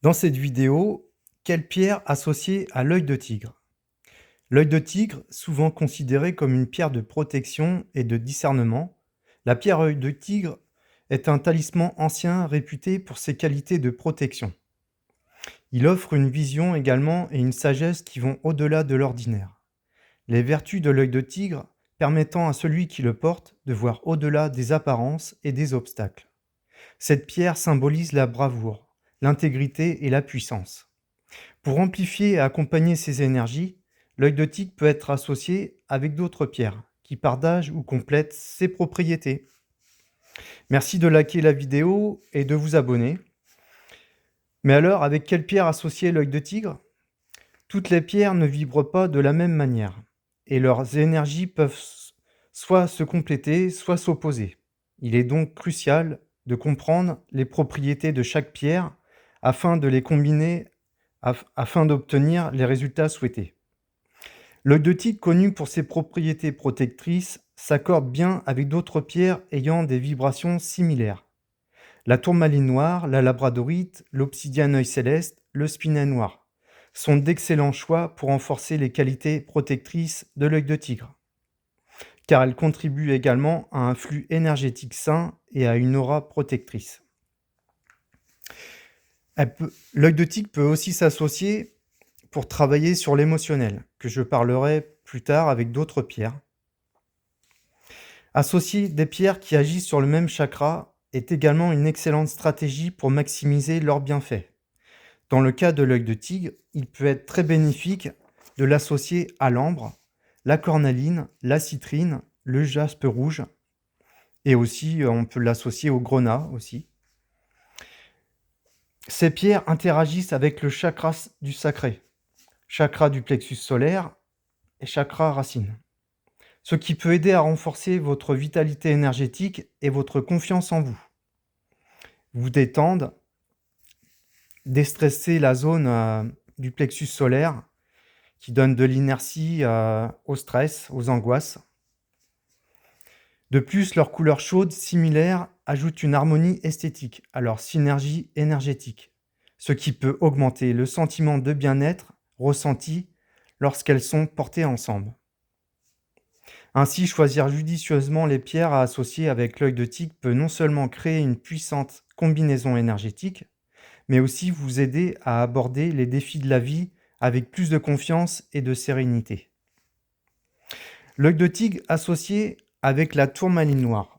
Dans cette vidéo, quelle pierre associée à l'œil de tigre? L'œil de tigre, souvent considéré comme une pierre de protection et de discernement, la pierre œil de tigre est un talisman ancien réputé pour ses qualités de protection. Il offre une vision également et une sagesse qui vont au-delà de l'ordinaire. Les vertus de l'œil de tigre permettant à celui qui le porte de voir au-delà des apparences et des obstacles. Cette pierre symbolise la bravoure, l'intégrité et la puissance. Pour amplifier et accompagner ces énergies, l'œil de tigre peut être associé avec d'autres pierres qui partagent ou complètent ses propriétés. Merci de liker la vidéo et de vous abonner. Mais alors, avec quelle pierre associer l'œil de tigre? Toutes les pierres ne vibrent pas de la même manière et leurs énergies peuvent soit se compléter, soit s'opposer. Il est donc crucial de comprendre les propriétés de chaque pierre afin de les combiner afin d'obtenir les résultats souhaités. L'œil de tigre, connu pour ses propriétés protectrices, s'accorde bien avec d'autres pierres ayant des vibrations similaires. La tourmaline noire, la labradorite, l'obsidiane œil céleste, le spinet noir sont d'excellents choix pour renforcer les qualités protectrices de l'œil de tigre, car elles contribuent également à un flux énergétique sain et à une aura protectrice. L'œil de tigre peut aussi s'associer pour travailler sur l'émotionnel, que je parlerai plus tard avec d'autres pierres. Associer des pierres qui agissent sur le même chakra est également une excellente stratégie pour maximiser leurs bienfaits. Dans le cas de l'œil de tigre, il peut être très bénéfique de l'associer à l'ambre, la cornaline, la citrine, le jaspe rouge, et aussi on peut l'associer au grenat aussi. Ces pierres interagissent avec le chakra du sacré, chakra du plexus solaire et chakra racine, ce qui peut aider à renforcer votre vitalité énergétique et votre confiance en vous. Vous détendre, déstresser la zone du plexus solaire qui donne de l'inertie au stress, aux angoisses. De plus, leurs couleurs chaudes similaires ajoutent une harmonie esthétique à leur synergie énergétique, ce qui peut augmenter le sentiment de bien-être ressenti lorsqu'elles sont portées ensemble. Ainsi, choisir judicieusement les pierres à associer avec l'œil de tigre peut non seulement créer une puissante combinaison énergétique, mais aussi vous aider à aborder les défis de la vie avec plus de confiance et de sérénité. L'œil de tigre associé avec la tourmaline noire.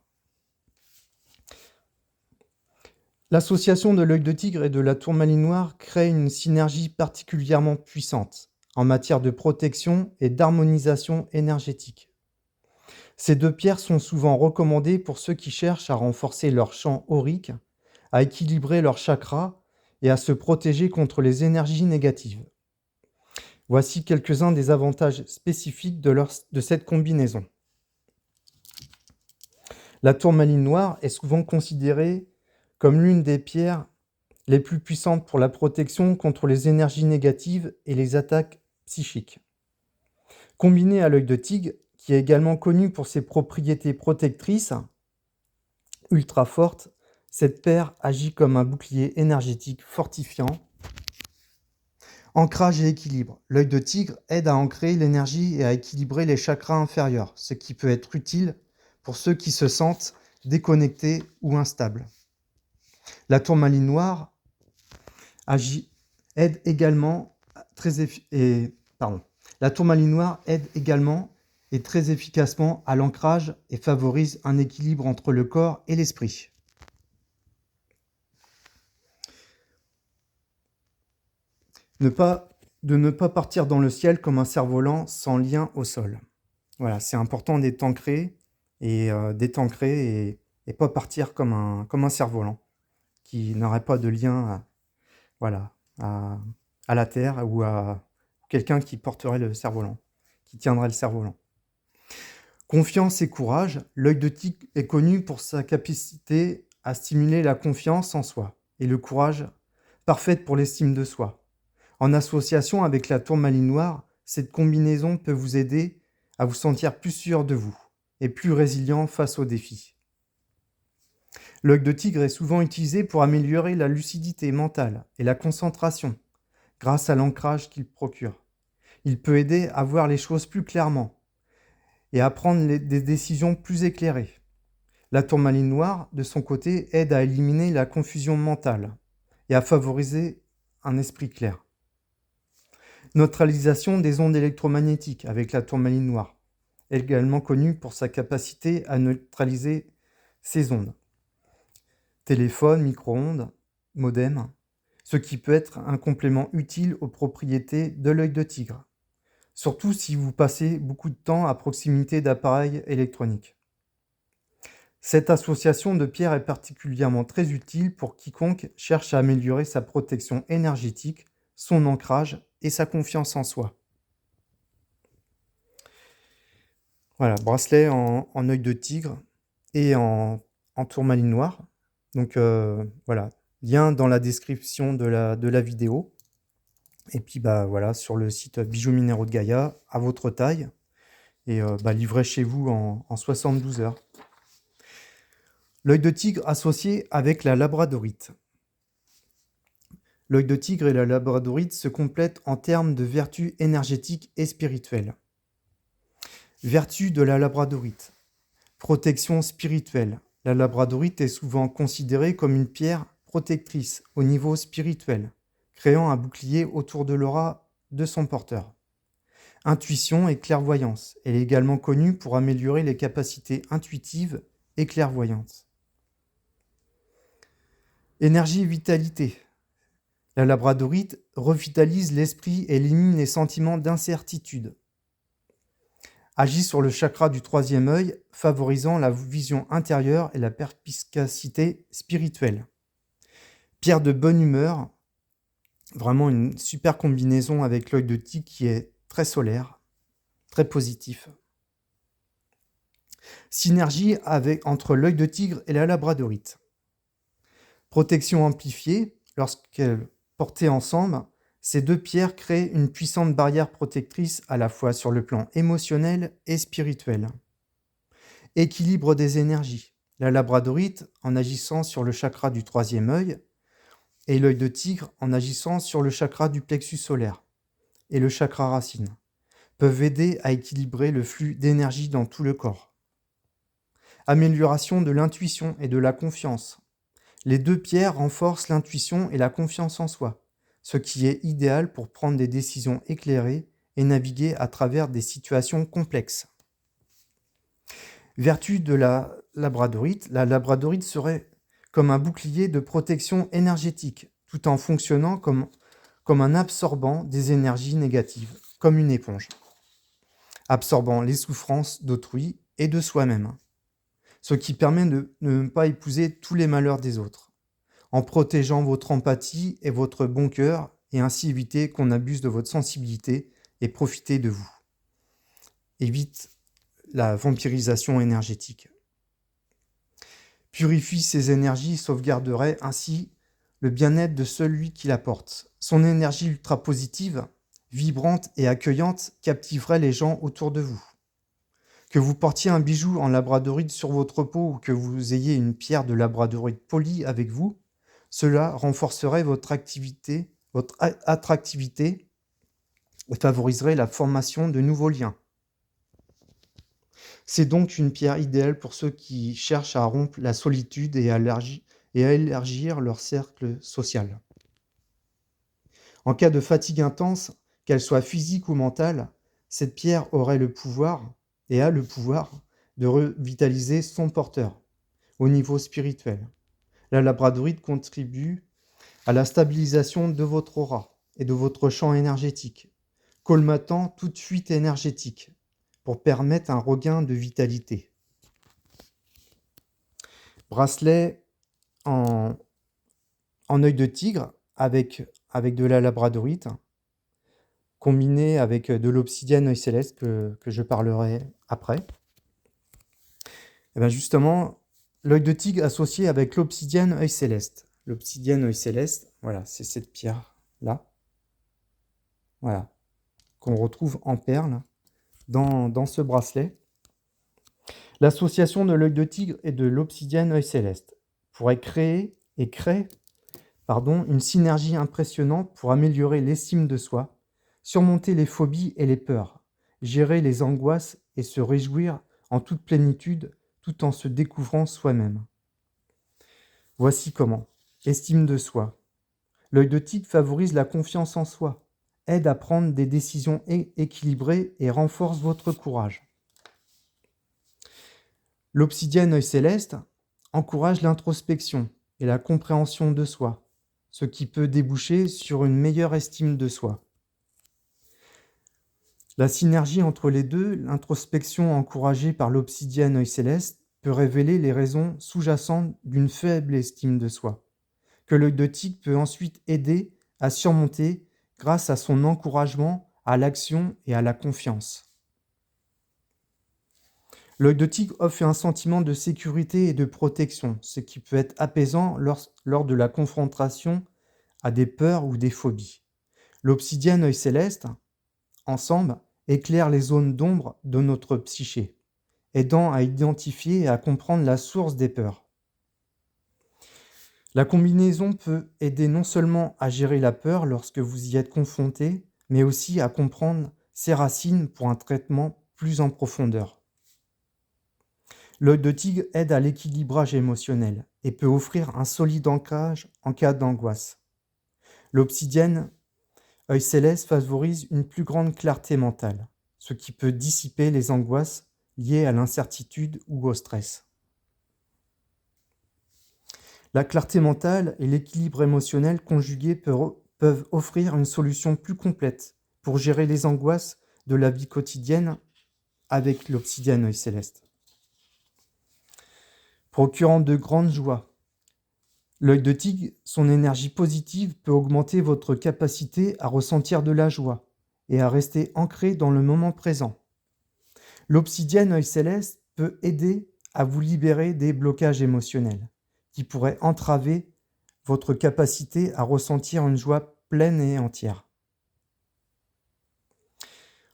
L'association de l'œil de tigre et de la tourmaline noire crée une synergie particulièrement puissante en matière de protection et d'harmonisation énergétique. Ces deux pierres sont souvent recommandées pour ceux qui cherchent à renforcer leur champ aurique, à équilibrer leur chakra et à se protéger contre les énergies négatives. Voici quelques-uns des avantages spécifiques de cette combinaison. La tourmaline noire est souvent considérée comme l'une des pierres les plus puissantes pour la protection contre les énergies négatives et les attaques psychiques. Combinée à l'œil de tigre, qui est également connu pour ses propriétés protectrices ultra fortes, cette pierre agit comme un bouclier énergétique fortifiant. Ancrage et équilibre. L'œil de tigre aide à ancrer l'énergie et à équilibrer les chakras inférieurs, ce qui peut être utile pour ceux qui se sentent déconnectés ou instables. La tourmaline noire aide également et très efficacement à l'ancrage et favorise un équilibre entre le corps et l'esprit. De ne pas partir dans le ciel comme un cerf-volant sans lien au sol. Voilà, c'est important d'être ancré et pas partir comme un cerf-volant qui n'aurait pas de lien à la terre ou à quelqu'un qui porterait le cerf-volant, qui tiendrait le cerf-volant. Confiance et courage. L'œil de tigre est connu pour sa capacité à stimuler la confiance en soi et le courage, parfaite pour l'estime de soi. En association avec la tourmaline noire, cette combinaison peut vous aider à vous sentir plus sûr de vous et plus résilient face aux défis. L'œil de tigre est souvent utilisé pour améliorer la lucidité mentale et la concentration grâce à l'ancrage qu'il procure. Il peut aider à voir les choses plus clairement et à prendre des décisions plus éclairées. La tourmaline noire, de son côté, aide à éliminer la confusion mentale et à favoriser un esprit clair. Neutralisation des ondes électromagnétiques avec la tourmaline noire, également connue pour sa capacité à neutraliser ces ondes. Téléphone, micro-ondes, modem, ce qui peut être un complément utile aux propriétés de l'œil de tigre, surtout si vous passez beaucoup de temps à proximité d'appareils électroniques. Cette association de pierres est particulièrement très utile pour quiconque cherche à améliorer sa protection énergétique, son ancrage et sa confiance en soi. Voilà, bracelet en œil de tigre et en tourmaline noire. Donc voilà, lien dans la description de la vidéo. Et puis voilà, sur le site Bijoux Minéraux de Gaïa, à votre taille, et livré chez vous en 72 heures. L'œil de tigre associé avec la labradorite. L'œil de tigre et la labradorite se complètent en termes de vertus énergétiques et spirituelles. Vertu de la labradorite. Protection spirituelle. La labradorite est souvent considérée comme une pierre protectrice au niveau spirituel, créant un bouclier autour de l'aura de son porteur. Intuition et clairvoyance. Elle est également connue pour améliorer les capacités intuitives et clairvoyantes. Énergie et vitalité. La labradorite revitalise l'esprit et élimine les sentiments d'incertitude. Agit sur le chakra du troisième œil, favorisant la vision intérieure et la perspicacité spirituelle. Pierre de bonne humeur, vraiment une super combinaison avec l'œil de tigre qui est très solaire, très positif. Synergie entre l'œil de tigre et la labradorite. Protection amplifiée, lorsqu'elles portées ensemble, ces deux pierres créent une puissante barrière protectrice à la fois sur le plan émotionnel et spirituel. Équilibre des énergies. La labradorite en agissant sur le chakra du troisième œil et l'œil de tigre en agissant sur le chakra du plexus solaire et le chakra racine peuvent aider à équilibrer le flux d'énergie dans tout le corps. Amélioration de l'intuition et de la confiance. Les deux pierres renforcent l'intuition et la confiance en soi, ce qui est idéal pour prendre des décisions éclairées et naviguer à travers des situations complexes. Vertu de la labradorite serait comme un bouclier de protection énergétique, tout en fonctionnant comme un absorbant des énergies négatives, comme une éponge, absorbant les souffrances d'autrui et de soi-même, ce qui permet de ne pas épouser tous les malheurs des autres, en protégeant votre empathie et votre bon cœur, et ainsi éviter qu'on abuse de votre sensibilité et profiter de vous. Évite la vampirisation énergétique. Purifie ses énergies et sauvegarderait ainsi le bien-être de celui qui la porte. Son énergie ultra-positive, vibrante et accueillante captiverait les gens autour de vous. Que vous portiez un bijou en labradorite sur votre peau ou que vous ayez une pierre de labradorite polie avec vous, cela renforcerait votre attractivité et favoriserait la formation de nouveaux liens. C'est donc une pierre idéale pour ceux qui cherchent à rompre la solitude et à élargir leur cercle social. En cas de fatigue intense, qu'elle soit physique ou mentale, cette pierre aurait le pouvoir et a le pouvoir de revitaliser son porteur au niveau spirituel. La labradorite contribue à la stabilisation de votre aura et de votre champ énergétique, colmatant toute fuite énergétique pour permettre un regain de vitalité. Bracelet en œil de tigre avec de la labradorite, combiné avec de l'obsidienne œil céleste que je parlerai après. Et bien justement, l'œil de tigre associé avec l'obsidienne œil céleste. L'obsidienne œil céleste, voilà, c'est cette pierre-là. Voilà, qu'on retrouve en perles dans ce bracelet. L'association de l'œil de tigre et de l'obsidienne œil céleste. pourrait créer et crée une synergie impressionnante pour améliorer l'estime de soi, surmonter les phobies et les peurs, gérer les angoisses et se réjouir en toute plénitude tout en se découvrant soi-même. Voici comment. Estime de soi. L'œil de tigre favorise la confiance en soi, aide à prendre des décisions équilibrées et renforce votre courage. L'obsidienne œil céleste encourage l'introspection et la compréhension de soi, ce qui peut déboucher sur une meilleure estime de soi. La synergie entre les deux, l'introspection encouragée par l'obsidienne œil céleste, peut révéler les raisons sous-jacentes d'une faible estime de soi, que l'œil de tigre peut ensuite aider à surmonter grâce à son encouragement à l'action et à la confiance. L'œil de tigre offre un sentiment de sécurité et de protection, ce qui peut être apaisant lors de la confrontation à des peurs ou des phobies. L'obsidienne œil céleste, ensemble, éclaire les zones d'ombre de notre psyché, aidant à identifier et à comprendre la source des peurs. La combinaison peut aider non seulement à gérer la peur lorsque vous y êtes confronté, mais aussi à comprendre ses racines pour un traitement plus en profondeur. L'œil de tigre aide à l'équilibrage émotionnel et peut offrir un solide ancrage en cas d'angoisse. L'obsidienne œil céleste favorise une plus grande clarté mentale, ce qui peut dissiper les angoisses liées à l'incertitude ou au stress. La clarté mentale et l'équilibre émotionnel conjugués peuvent offrir une solution plus complète pour gérer les angoisses de la vie quotidienne avec l'obsidienne œil céleste. Procurant de grandes joies, l'œil de tigre, son énergie positive peut augmenter votre capacité à ressentir de la joie et à rester ancré dans le moment présent. L'obsidienne œil céleste peut aider à vous libérer des blocages émotionnels qui pourraient entraver votre capacité à ressentir une joie pleine et entière.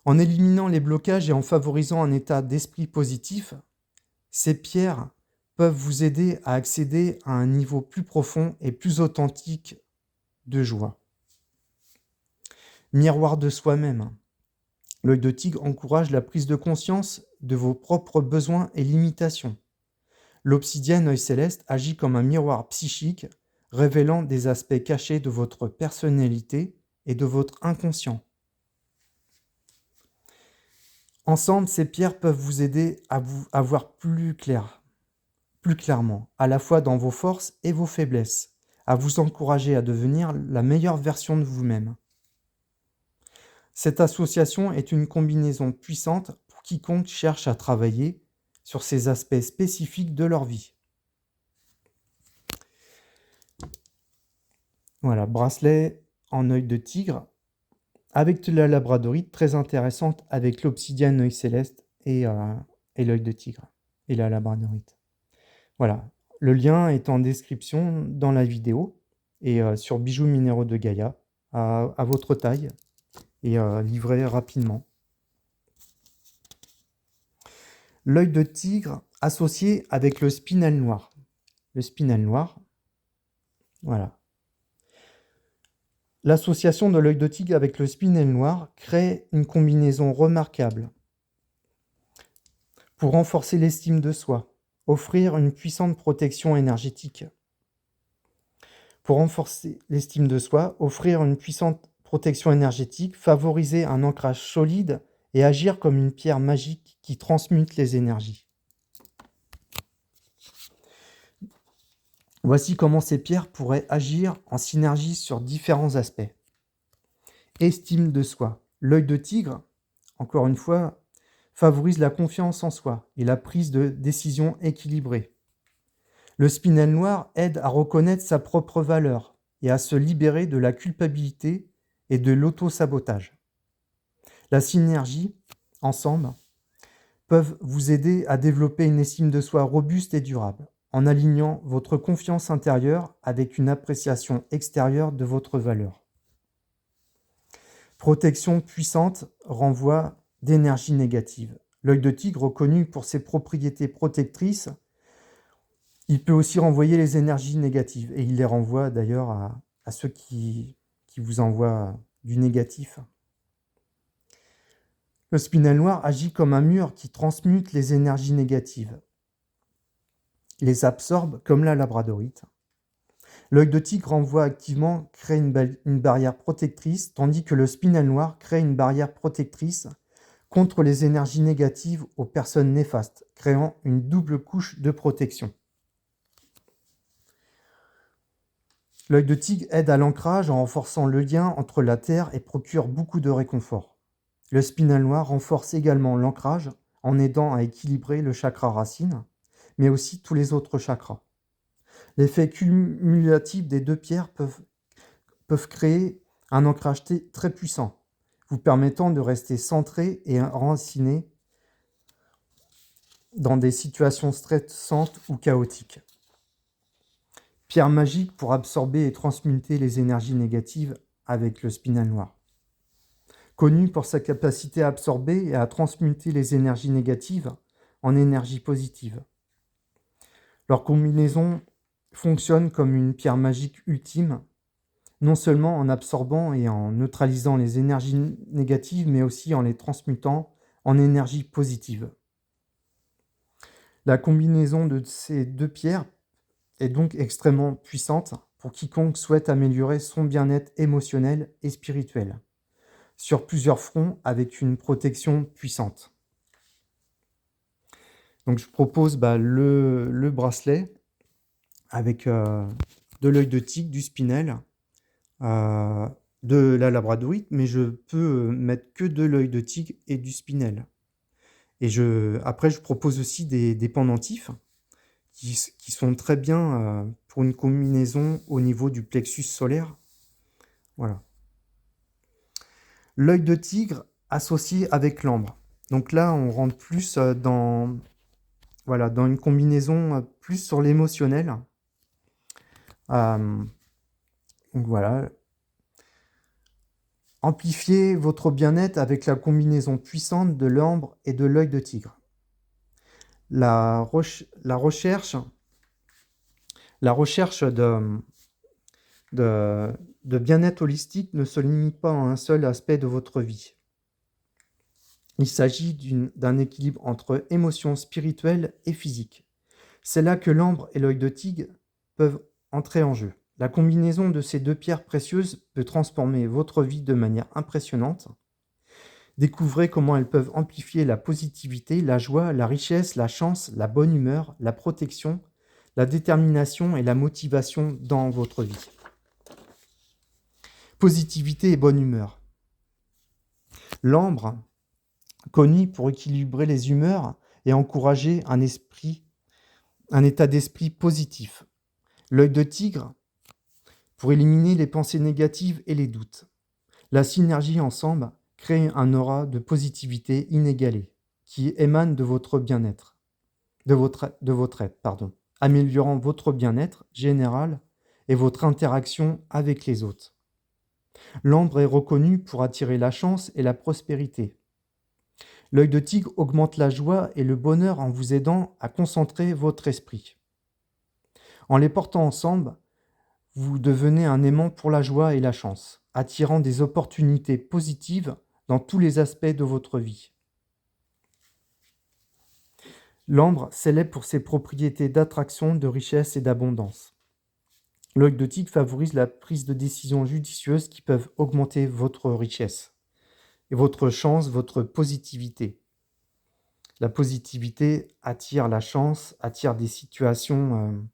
En éliminant les blocages et en favorisant un état d'esprit positif, ces pierres peuvent vous aider à accéder à un niveau plus profond et plus authentique de joie. Miroir de soi-même. L'œil de tigre encourage la prise de conscience de vos propres besoins et limitations. L'obsidienne œil céleste agit comme un miroir psychique, révélant des aspects cachés de votre personnalité et de votre inconscient. Ensemble, ces pierres peuvent vous aider à voir plus clairement, à la fois dans vos forces et vos faiblesses, à vous encourager à devenir la meilleure version de vous-même. Cette association est une combinaison puissante pour quiconque cherche à travailler sur ces aspects spécifiques de leur vie. Voilà, bracelet en œil de tigre avec de la labradorite très intéressante avec l'obsidienne œil céleste et l'œil de tigre et la labradorite. Voilà, le lien est en description dans la vidéo et sur Bijoux Minéraux de Gaïa à votre taille et livré rapidement. L'œil de tigre associé avec le spinel noir. Le spinel noir, voilà. L'association de l'œil de tigre avec le spinel noir crée une combinaison remarquable pour renforcer l'estime de soi, offrir une puissante protection énergétique. Pour renforcer l'estime de soi, offrir une puissante protection énergétique, favoriser un ancrage solide et agir comme une pierre magique qui transmute les énergies. Voici comment ces pierres pourraient agir en synergie sur différents aspects. Estime de soi. L'œil de tigre, encore une fois, favorise la confiance en soi et la prise de décision équilibrée. Le spinel noir aide à reconnaître sa propre valeur et à se libérer de la culpabilité et de l'auto-sabotage. La synergie, ensemble, peuvent vous aider à développer une estime de soi robuste et durable, en alignant votre confiance intérieure avec une appréciation extérieure de votre valeur. Protection puissante renvoie d'énergie négative. L'œil de tigre, reconnu pour ses propriétés protectrices, Il peut aussi renvoyer les énergies négatives et il les renvoie d'ailleurs à ceux qui vous envoient du négatif. Le spinel noir agit comme un mur qui transmute les énergies négatives, les absorbe comme la labradorite. L'œil de tigre renvoie activement, crée une barrière protectrice, tandis que le spinel noir crée une barrière protectrice contre les énergies négatives aux personnes néfastes, créant une double couche de protection. L'œil de tigre aide à l'ancrage en renforçant le lien entre la terre et procure beaucoup de réconfort. Le spinel noir renforce également l'ancrage en aidant à équilibrer le chakra racine, mais aussi tous les autres chakras. L'effet cumulatif des deux pierres peuvent créer un ancrage très puissant, vous permettant de rester centré et enraciné dans des situations stressantes ou chaotiques. Pierre magique pour absorber et transmuter les énergies négatives avec le spinel noir. Connu pour sa capacité à absorber et à transmuter les énergies négatives en énergie positive. Leur combinaison fonctionne comme une pierre magique ultime, non seulement en absorbant et en neutralisant les énergies négatives, mais aussi en les transmutant en énergie positive. La combinaison de ces deux pierres est donc extrêmement puissante pour quiconque souhaite améliorer son bien-être émotionnel et spirituel, sur plusieurs fronts avec une protection puissante. Donc je propose le bracelet avec de l'œil de tigre, du spinel, de la labradorite, mais je peux mettre que de l'œil de tigre et du spinel. Et après, je propose aussi des pendentifs qui sont très bien pour une combinaison au niveau du plexus solaire. Voilà. L'œil de tigre associé avec l'ambre. Donc là, on rentre plus dans une combinaison plus sur l'émotionnel. Donc voilà. Amplifiez votre bien-être avec la combinaison puissante de l'ambre et de l'œil de tigre. La recherche de bien-être holistique ne se limite pas à un seul aspect de votre vie. Il s'agit d'un équilibre entre émotions spirituelles et physiques. C'est là que l'ambre et l'œil de tigre peuvent entrer en jeu. La combinaison de ces deux pierres précieuses peut transformer votre vie de manière impressionnante. Découvrez comment elles peuvent amplifier la positivité, la joie, la richesse, la chance, la bonne humeur, la protection, la détermination et la motivation dans votre vie. Positivité et bonne humeur. L'ambre, connu pour équilibrer les humeurs et encourager un état d'esprit positif. L'œil de tigre, pour éliminer les pensées négatives et les doutes. La synergie ensemble crée un aura de positivité inégalée qui émane de votre bien-être, de votre être, améliorant votre bien-être général et votre interaction avec les autres. L'ambre est reconnu pour attirer la chance et la prospérité. L'œil de tigre augmente la joie et le bonheur en vous aidant à concentrer votre esprit. En les portant ensemble, vous devenez un aimant pour la joie et la chance, attirant des opportunités positives dans tous les aspects de votre vie. L'ambre célèbre pour ses propriétés d'attraction, de richesse et d'abondance. L'œil de tigre favorise la prise de décisions judicieuses qui peuvent augmenter votre richesse et votre chance, votre positivité. La positivité attire la chance, attire des situations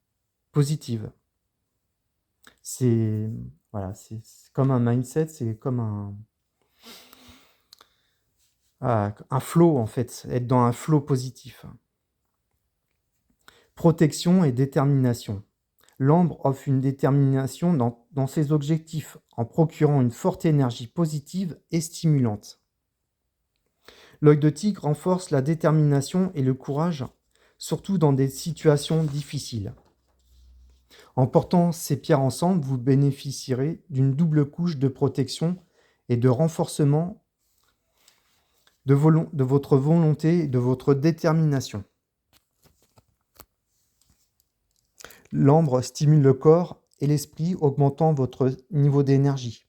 positives. C'est comme un mindset, c'est comme un flow en fait, être dans un flow positif. Protection et détermination. L'ambre offre une détermination dans ses objectifs en procurant une forte énergie positive et stimulante. L'œil de tigre renforce la détermination et le courage, surtout dans des situations difficiles. En portant ces pierres ensemble, vous bénéficierez d'une double couche de protection et de renforcement de votre volonté et de votre détermination. L'ambre stimule le corps et l'esprit, augmentant votre niveau d'énergie.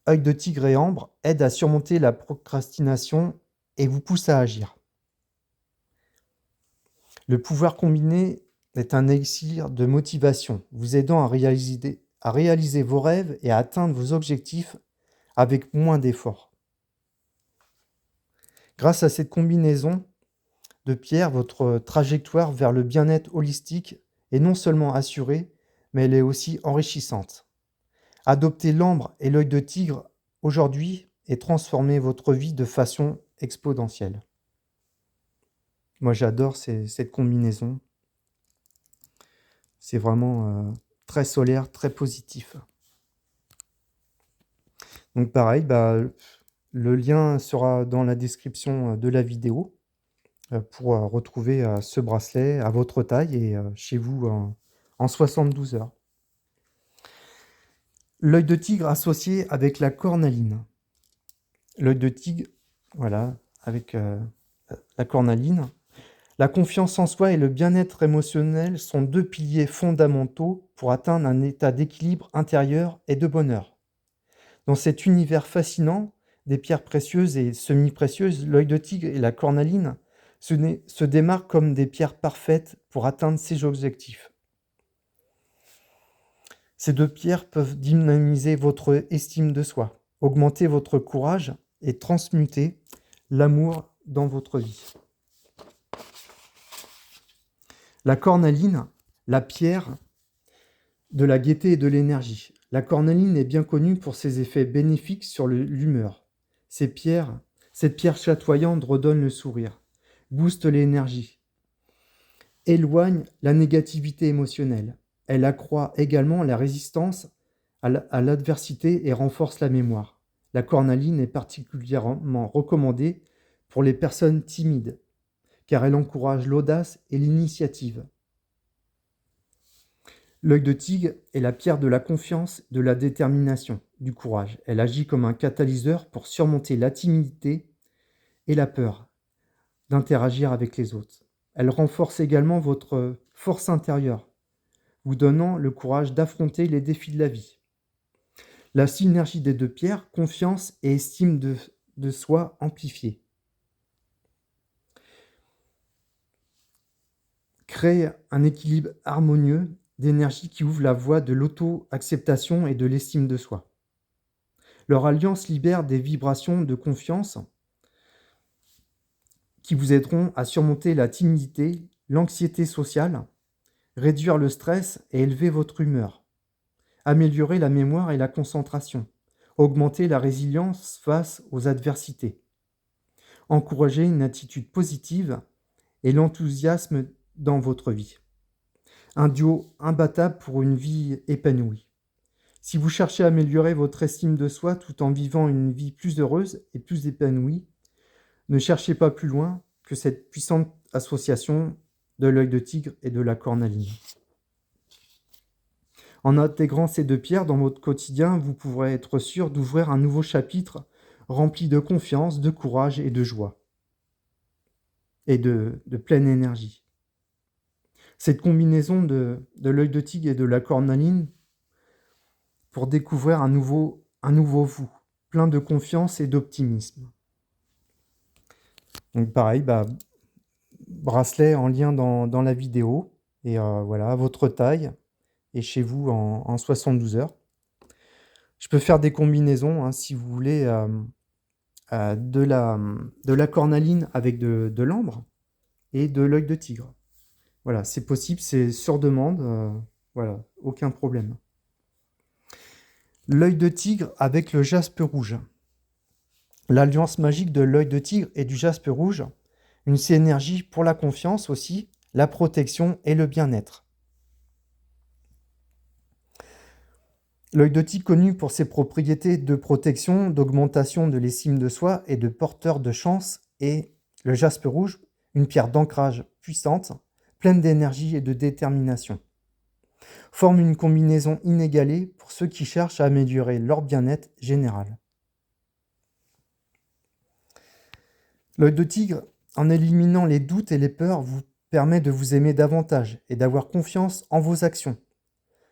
Œil de tigre et ambre aident à surmonter la procrastination et vous poussent à agir. Le pouvoir combiné est un élixir de motivation, vous aidant à réaliser vos rêves et à atteindre vos objectifs avec moins d'efforts. Grâce à cette combinaison de pierres, votre trajectoire vers le bien-être holistique est non seulement assurée, mais elle est aussi enrichissante. Adoptez l'ambre et l'œil de tigre aujourd'hui et transformez votre vie de façon exponentielle. Moi, j'adore cette combinaison. C'est vraiment très solaire, très positif. Donc pareil, le lien sera dans la description de la vidéo pour retrouver ce bracelet à votre taille et chez vous en 72 heures. L'œil de tigre associé avec la cornaline. L'œil de tigre, voilà, avec la cornaline. La confiance en soi et le bien-être émotionnel sont deux piliers fondamentaux pour atteindre un état d'équilibre intérieur et de bonheur. Dans cet univers fascinant des pierres précieuses et semi-précieuses, l'œil de tigre et la cornaline se démarquent comme des pierres parfaites pour atteindre ces objectifs. Ces deux pierres peuvent dynamiser votre estime de soi, augmenter votre courage et transmuter l'amour dans votre vie. La cornaline, la pierre de la gaieté et de l'énergie. La cornaline est bien connue pour ses effets bénéfiques sur l'humeur. Cette pierre chatoyante redonne le sourire, booste l'énergie, éloigne la négativité émotionnelle. Elle accroît également la résistance à l'adversité et renforce la mémoire. La cornaline est particulièrement recommandée pour les personnes timides, car elle encourage l'audace et l'initiative. L'œil de tigre est la pierre de la confiance, de la détermination, du courage. Elle agit comme un catalyseur pour surmonter la timidité et la peur d'interagir avec les autres. Elle renforce également votre force intérieure, vous donnant le courage d'affronter les défis de la vie. La synergie des deux pierres, confiance et estime de soi amplifiée, crée un équilibre harmonieux d'énergie qui ouvre la voie de l'auto-acceptation et de l'estime de soi. Leur alliance libère des vibrations de confiance qui vous aideront à surmonter la timidité, l'anxiété sociale, réduire le stress et élever votre humeur, améliorer la mémoire et la concentration, augmenter la résilience face aux adversités, encourager une attitude positive et l'enthousiasme dans votre vie. Un duo imbattable pour une vie épanouie. Si vous cherchez à améliorer votre estime de soi tout en vivant une vie plus heureuse et plus épanouie, ne cherchez pas plus loin que cette puissante association de l'œil de tigre et de la cornaline. En intégrant ces deux pierres dans votre quotidien, vous pourrez être sûr d'ouvrir un nouveau chapitre rempli de confiance, de courage et de joie. Et de pleine énergie. Cette combinaison de l'œil de tigre et de la cornaline pour découvrir un nouveau vous, plein de confiance et d'optimisme. Donc pareil, bracelet en lien dans la vidéo, et voilà, à votre taille, et chez vous en 72 heures. Je peux faire des combinaisons, si vous voulez, de la cornaline avec de l'ambre et de l'œil de tigre. Voilà, c'est possible, c'est sur demande, voilà, aucun problème. L'œil de tigre avec le jaspe rouge. L'alliance magique de l'œil de tigre et du jaspe rouge, une synergie pour la confiance aussi, la protection et le bien-être. L'œil de tigre connu pour ses propriétés de protection, d'augmentation de l'estime de soi et de porteur de chance, et le jaspe rouge, une pierre d'ancrage puissante, pleine d'énergie et de détermination. Forme une combinaison inégalée pour ceux qui cherchent à améliorer leur bien-être général. L'œil de tigre, en éliminant les doutes et les peurs, vous permet de vous aimer davantage et d'avoir confiance en vos actions.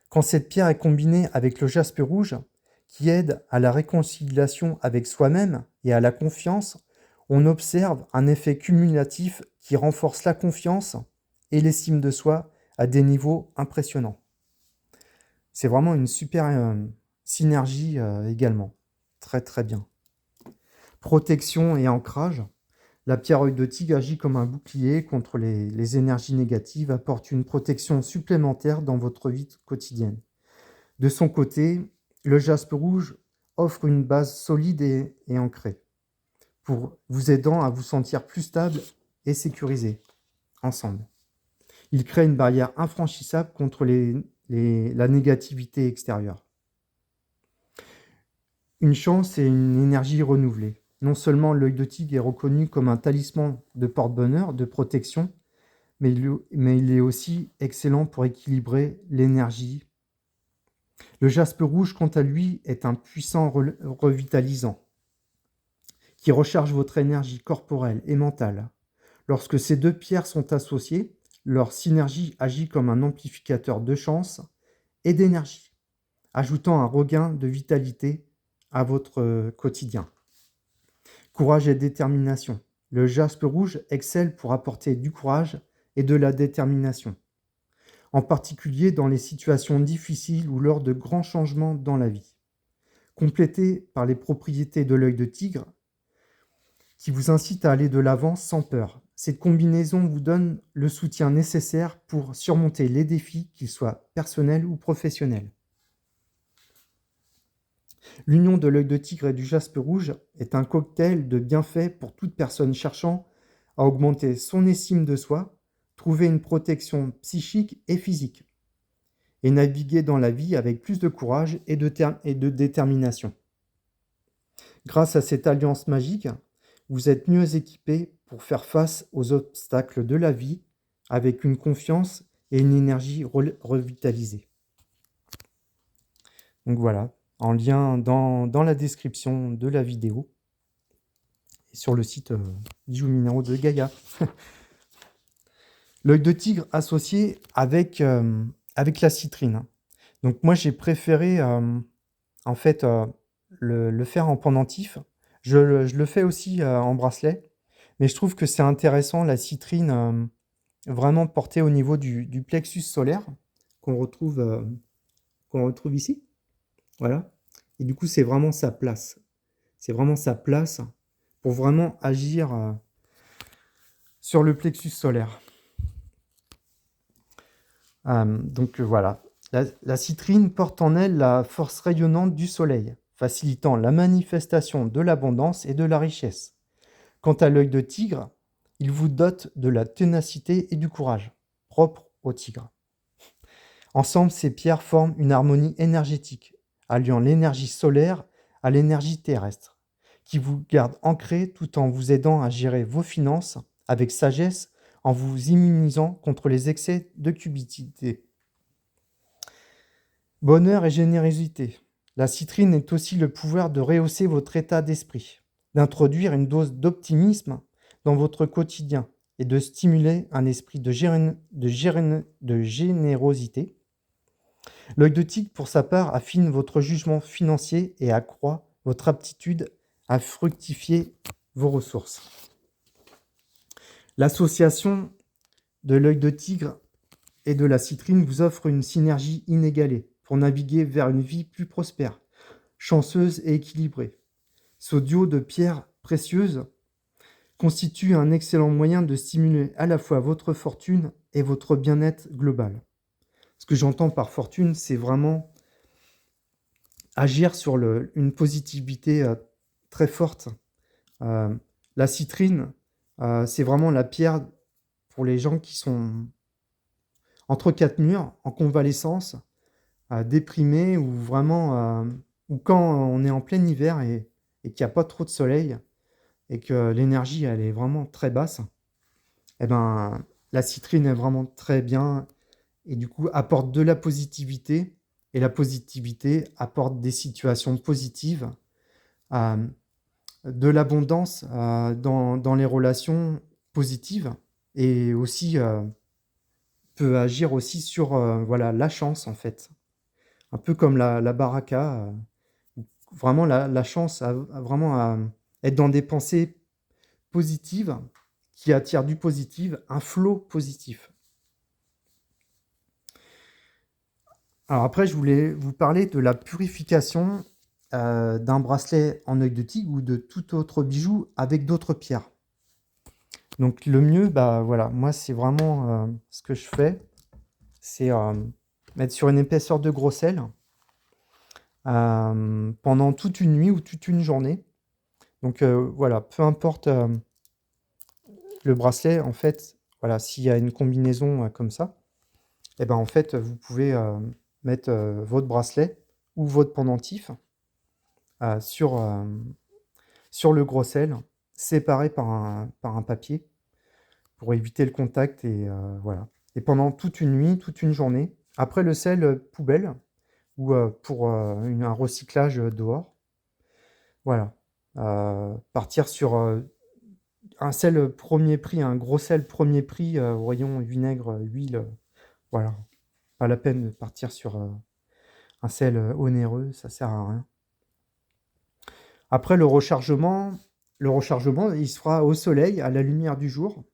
Quand cette pierre est combinée avec le jaspe rouge, qui aide à la réconciliation avec soi-même et à la confiance, on observe un effet cumulatif qui renforce la confiance et l'estime de soi à des niveaux impressionnants. C'est vraiment une super synergie également. Très très bien. Protection et ancrage. La pierre œil de tigre agit comme un bouclier contre les énergies négatives, apporte une protection supplémentaire dans votre vie quotidienne. De son côté, le jaspe rouge offre une base solide et ancrée, pour vous aidant à vous sentir plus stable et sécurisé ensemble. Il crée une barrière infranchissable contre la négativité extérieure. Une chance et une énergie renouvelée. Non seulement l'œil de tigre est reconnu comme un talisman de porte-bonheur, de protection, mais il est aussi excellent pour équilibrer l'énergie. Le jaspe rouge, quant à lui, est un puissant revitalisant qui recharge votre énergie corporelle et mentale. Lorsque ces deux pierres sont associées, leur synergie agit comme un amplificateur de chance et d'énergie, ajoutant un regain de vitalité à votre quotidien. Courage et détermination. Le jaspe rouge excelle pour apporter du courage et de la détermination, en particulier dans les situations difficiles ou lors de grands changements dans la vie. Complété par les propriétés de l'œil de tigre, qui vous incite à aller de l'avant sans peur. Cette combinaison vous donne le soutien nécessaire pour surmonter les défis, qu'ils soient personnels ou professionnels. L'union de l'œil de tigre et du jaspe rouge est un cocktail de bienfaits pour toute personne cherchant à augmenter son estime de soi, trouver une protection psychique et physique, et naviguer dans la vie avec plus de courage et de détermination. Grâce à cette alliance magique, vous êtes mieux équipé pour faire face aux obstacles de la vie avec une confiance et une énergie revitalisée. Donc voilà, en lien dans la description de la vidéo et sur le site Bijoux Minéraux de Gaïa. L'œil de tigre associé avec la citrine. Donc moi j'ai préféré en fait le faire en pendentif. Je le fais aussi en bracelet, mais je trouve que c'est intéressant la citrine vraiment portée au niveau du plexus solaire qu'on retrouve ici. Voilà. Et du coup, c'est vraiment sa place. C'est vraiment sa place pour vraiment agir sur le plexus solaire. Donc voilà. La citrine porte en elle la force rayonnante du soleil, facilitant la manifestation de l'abondance et de la richesse. Quant à l'œil de tigre, il vous dote de la ténacité et du courage, propre au tigre. Ensemble, ces pierres forment une harmonie énergétique, alliant l'énergie solaire à l'énergie terrestre, qui vous garde ancré tout en vous aidant à gérer vos finances avec sagesse, en vous immunisant contre les excès de cupidité. Bonheur et générosité. La citrine est aussi le pouvoir de rehausser votre état d'esprit, d'introduire une dose d'optimisme dans votre quotidien et de stimuler un esprit de générosité. L'œil de tigre, pour sa part, affine votre jugement financier et accroît votre aptitude à fructifier vos ressources. L'association de l'œil de tigre et de la citrine vous offre une synergie inégalée pour naviguer vers une vie plus prospère, chanceuse et équilibrée. Ce duo de pierres précieuses constitue un excellent moyen de stimuler à la fois votre fortune et votre bien-être global. Ce que j'entends par fortune, c'est vraiment agir sur une positivité très forte. La citrine, c'est vraiment la pierre pour les gens qui sont entre quatre murs, en convalescence, déprimés ou vraiment, ou quand on est en plein hiver et qu'il n'y a pas trop de soleil et que l'énergie elle est vraiment très basse, et ben la citrine est vraiment très bien et du coup apporte de la positivité et la positivité apporte des situations positives, de l'abondance dans les relations positives et aussi, peut agir aussi sur, voilà, la chance, en fait. Un peu comme la baraka, vraiment la chance à vraiment à être dans des pensées positives qui attirent du positif, un flow positif. Alors après, je voulais vous parler de la purification, d'un bracelet en œil de tigre ou de tout autre bijou avec d'autres pierres. Donc le mieux, bah, voilà, moi c'est vraiment, ce que je fais, c'est, mettre sur une épaisseur de gros sel, pendant toute une nuit ou toute une journée. Donc, voilà, peu importe, le bracelet, en fait, voilà, s'il y a une combinaison, comme ça, et ben, en fait, vous pouvez, mettre, votre bracelet ou votre pendentif, sur, sur le gros sel, séparé par un papier pour éviter le contact et voilà. Et pendant toute une nuit, toute une journée. Après le sel, poubelle ou, pour, un recyclage, dehors. Voilà. Partir sur, un sel, 1er prix, un gros sel 1er prix, voyons vinaigre, huile, voilà. Pas la peine de partir sur, un sel, onéreux, ça sert à rien. Après le rechargement, il se fera au soleil, à la lumière du jour,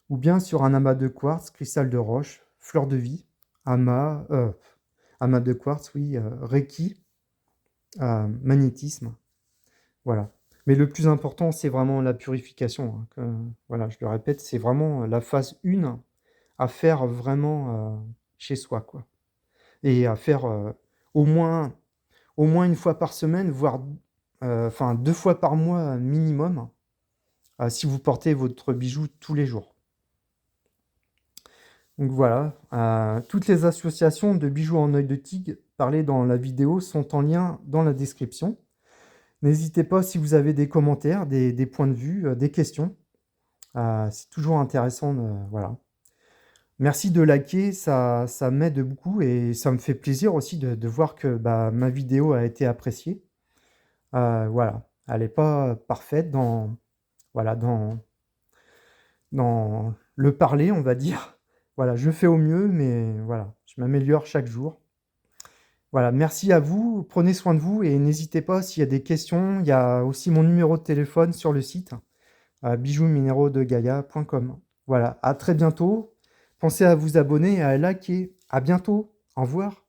ou bien sur un amas de quartz, cristal de roche, fleur de vie, amas, amas de quartz, oui, reiki, magnétisme, voilà. Mais le plus important, c'est vraiment la purification, hein, voilà, je le répète, c'est vraiment la phase 1 à faire vraiment, chez soi, quoi. Et à faire, au moins au moins 1 fois par semaine, voire, enfin 2 fois par mois minimum, si vous portez votre bijou tous les jours. Donc voilà, toutes les associations de bijoux en œil de tigre parlées dans la vidéo sont en lien dans la description. N'hésitez pas si vous avez des commentaires, des points de vue, des questions. C'est toujours intéressant voilà. Merci de liker, ça m'aide beaucoup et ça me fait plaisir aussi de voir que, bah, ma vidéo a été appréciée. Voilà, elle est pas parfaite voilà, dans le parler, on va dire. Voilà, je fais au mieux, mais voilà, je m'améliore chaque jour. Voilà, merci à vous, prenez soin de vous et n'hésitez pas s'il y a des questions, il y a aussi mon numéro de téléphone sur le site, bijoux-minéraux-de-gaïa.com. Voilà, à très bientôt. Pensez à vous abonner et à liker. À bientôt. Au revoir.